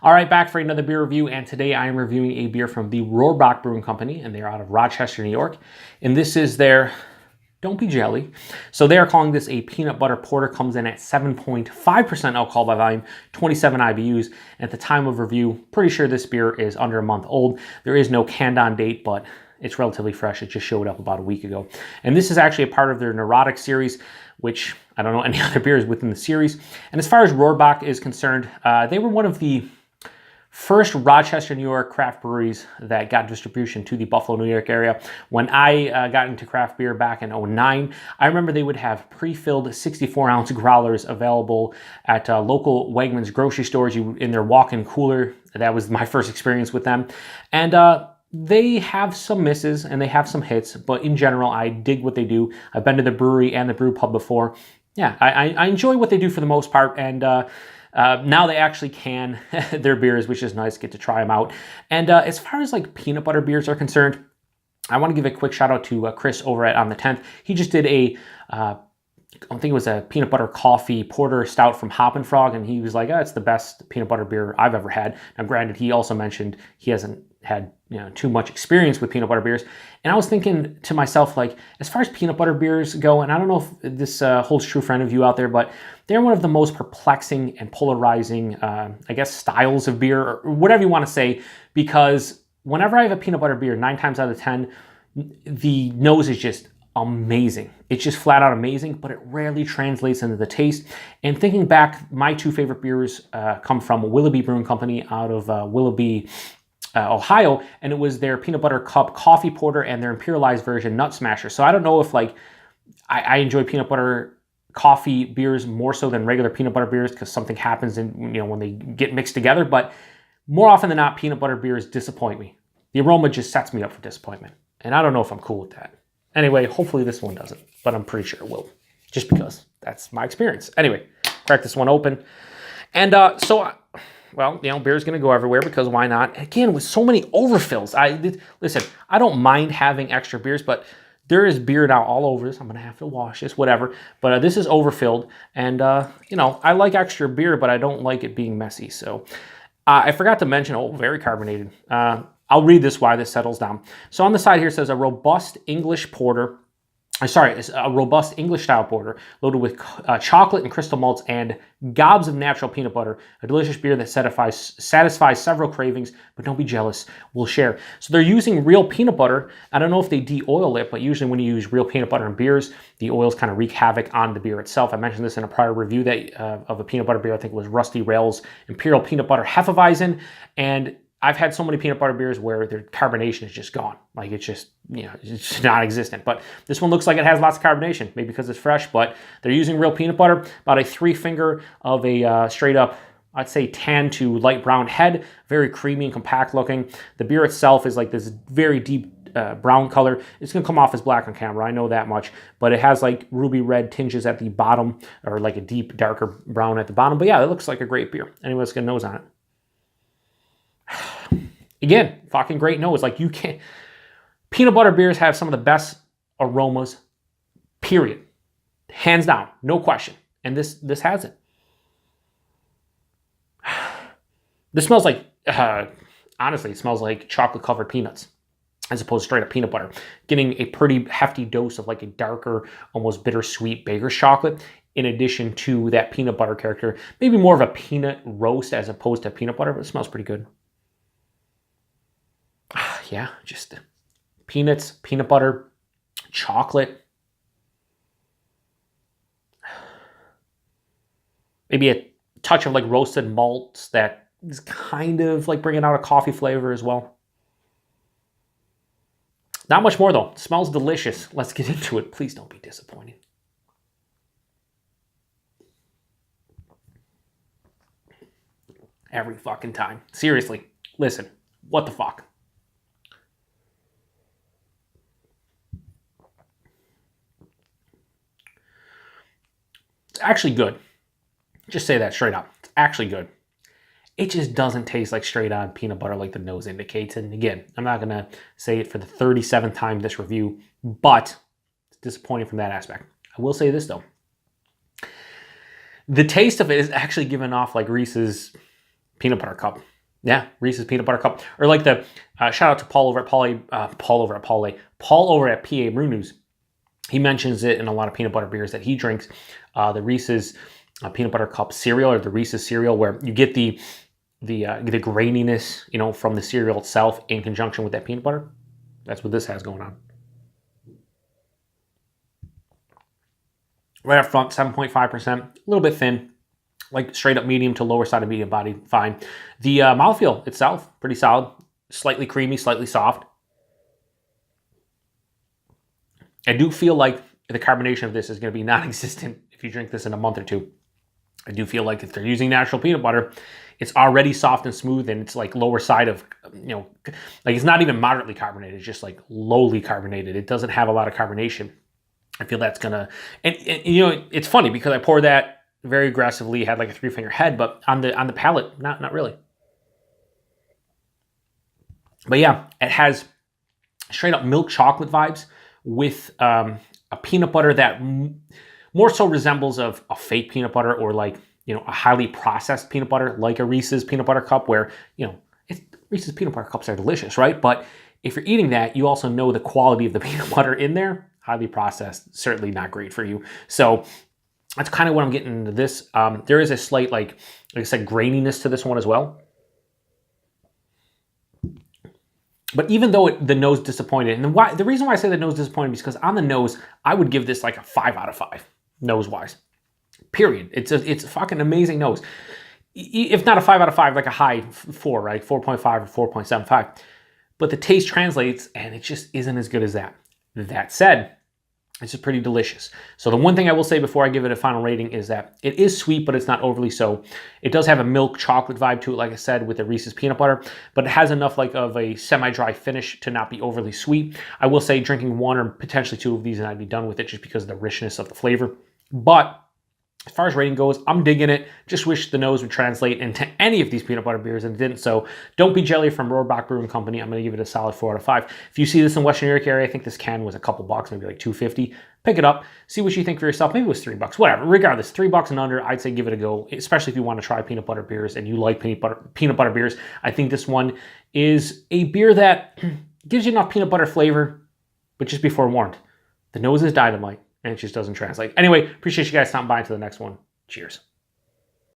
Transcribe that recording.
All right, back for another beer review, and today I am reviewing a beer from the Rohrbach Brewing Company, and they are out of Rochester, New York. And this is their Don't Be Jelly. So they are calling this a peanut butter porter. Comes in at 7.5% alcohol by volume, 27 IBUs. And at the time of review, pretty sure this beer is under a month old. There is no canned on date, but it's relatively fresh. It just showed up about a week ago. And this is actually a part of their Neurotic series, which I don't know any other beers within the series. And as far as Rohrbach is concerned, they were one of the first Rochester, New York craft breweries that got distribution to the Buffalo, New York area. When I got into craft beer back in 2009, I remember they would have pre-filled 64-ounce growlers available at local Wegmans grocery stores in their walk-in cooler. That was my first experience with them. And they have some misses and they have some hits, but in general, I dig what they do. I've been to the brewery and the brew pub before. Yeah, I enjoy what they do for the most part, and now they actually can their beers, which is nice. Get to try them out. And as far as like peanut butter beers are concerned, I want to give a quick shout out to Chris over at On the 10th. He just did I think it was a peanut butter coffee porter stout from Hop and Frog, and he was like, oh, it's the best peanut butter beer I've ever had. Now, granted, he also mentioned he hasn't had too much experience with peanut butter beers. And I was thinking to myself, like, as far as peanut butter beers go, and I don't know if this holds true for any of you out there, but they're one of the most perplexing and polarizing, I guess, styles of beer, or whatever you want to say, because whenever I have a peanut butter beer, 9 times out of 10, the nose is just amazing. It's just flat out amazing, but it rarely translates into the taste. And thinking back, my 2 favorite beers come from Willoughby Brewing Company out of Willoughby, Ohio, and it was their peanut butter cup coffee porter and their imperialized version Nut Smasher. So I don't know if like I enjoy peanut butter coffee beers more so than regular peanut butter beers because something happens in when they get mixed together, but more often than not, peanut butter beers disappoint me. The aroma just sets me up for disappointment, and I don't know if I'm cool with that. Anyway, hopefully this one doesn't, but I'm pretty sure it will, just because that's my experience. Anyway, crack this one open. And well, beer's going to go everywhere because why not? Again, with so many overfills. Listen, I don't mind having extra beers, but there is beer now all over this. I'm going to have to wash this, whatever. But this is overfilled, and, I like extra beer, but I don't like it being messy. So I forgot to mention, very carbonated. I'll read this while this settles down. So on the side here it says a robust English porter. It's a robust English style porter loaded with chocolate and crystal malts and gobs of natural peanut butter. A delicious beer that satisfies several cravings, but don't be jealous. We'll share. So they're using real peanut butter. I don't know if they de-oil it, but usually when you use real peanut butter in beers, the oils kind of wreak havoc on the beer itself. I mentioned this in a prior review of a peanut butter beer. I think it was Rusty Rail's Imperial Peanut Butter Hefeweizen, and I've had so many peanut butter beers where their carbonation is just gone. Like it's just, it's non-existent. But this one looks like it has lots of carbonation, maybe because it's fresh, but they're using real peanut butter, about a 3-finger of a straight up, I'd say tan to light brown head, very creamy and compact looking. The beer itself is like this very deep brown color. It's going to come off as black on camera, I know that much, but it has like ruby red tinges at the bottom, or like a deep darker brown at the bottom. But yeah, it looks like a great beer. Anyway, let's get a nose on it. Again, fucking great nose. Like you can't. Peanut butter beers have some of the best aromas, period. Hands down, no question. And this has it. This smells like, honestly, it smells like chocolate covered peanuts as opposed to straight up peanut butter. Getting a pretty hefty dose of like a darker, almost bittersweet baker's chocolate in addition to that peanut butter character. Maybe more of a peanut roast as opposed to peanut butter, but it smells pretty good. Yeah, just peanuts, peanut butter, chocolate. Maybe a touch of like roasted malts that is kind of like bringing out a coffee flavor as well. Not much more though. It smells delicious. Let's get into it. Please don't be disappointed. Every fucking time. Seriously. Listen. What the fuck? It's actually good. Just say that straight up. It's actually good. It just doesn't taste like straight on peanut butter like the nose indicates. And again, I'm not going to say it for the 37th time this review, but it's disappointing from that aspect. I will say this though. The taste of it is actually giving off like Reese's Peanut butter cup. Yeah, Reese's peanut butter cup. Or like the shout out to Paul over at Paul over at PA Brew News. He mentions it in a lot of peanut butter beers that he drinks. The Reese's peanut butter cup cereal, or the Reese's cereal, where you get the graininess, you know, from the cereal itself in conjunction with that peanut butter. That's what this has going on. Right up front, 7.5%, a little bit thin, like straight up medium to lower side of medium body, fine. The mouthfeel itself, pretty solid, slightly creamy, slightly soft. I do feel like the carbonation of this is going to be non-existent if you drink this in a month or two. I do feel like if they're using natural peanut butter, it's already soft and smooth, and it's like lower side of, you know, like it's not even moderately carbonated, it's just like lowly carbonated. It doesn't have a lot of carbonation. I feel that's gonna, and you know, it's funny because I poured that very aggressively, had like a 3-finger head, but on the palate, not really. But yeah, it has straight up milk chocolate vibes with a peanut butter that more so resembles of a fake peanut butter, or like, you know, a highly processed peanut butter, like a Reese's peanut butter cup, where, you know, Reese's peanut butter cups are delicious, right? But if you're eating that, you also know the quality of the peanut butter in there, highly processed, certainly not great for you. So that's kind of what I'm getting into this. There is a slight, like I said, graininess to this one as well. But even though the nose disappointed, and the reason why I say the nose disappointed is because on the nose, I would give this like a 5 out of 5, nose-wise. Period. It's a fucking amazing nose. If not a 5 out of 5, like a high 4, right? 4.5 or 4.75. But the taste translates, and it just isn't as good as that. That said, it's just pretty delicious. So the one thing I will say before I give it a final rating is that it is sweet, but it's not overly so. It does have a milk chocolate vibe to it, like I said, with the Reese's peanut butter, but it has enough like of a semi-dry finish to not be overly sweet. I will say drinking 1 or potentially 2 of these and I'd be done with it, just because of the richness of the flavor. But as far as rating goes, I'm digging it. Just wish the nose would translate into any of these peanut butter beers, and it didn't. So Don't Be Jelly from Rohrbach Brewing Company, I'm going to give it a solid 4 out of 5. If you see this in Western New York area, I think this can was a couple bucks, maybe like $2.50. Pick it up, see what you think for yourself. Maybe it was $3, whatever. Regardless, $3 and under, I'd say give it a go, especially if you want to try peanut butter beers and you like peanut butter beers. I think this one is a beer that gives you enough peanut butter flavor, but just be forewarned, the nose is dynamite, and it just doesn't translate. Anyway, appreciate you guys stopping by. Until the next one. Cheers.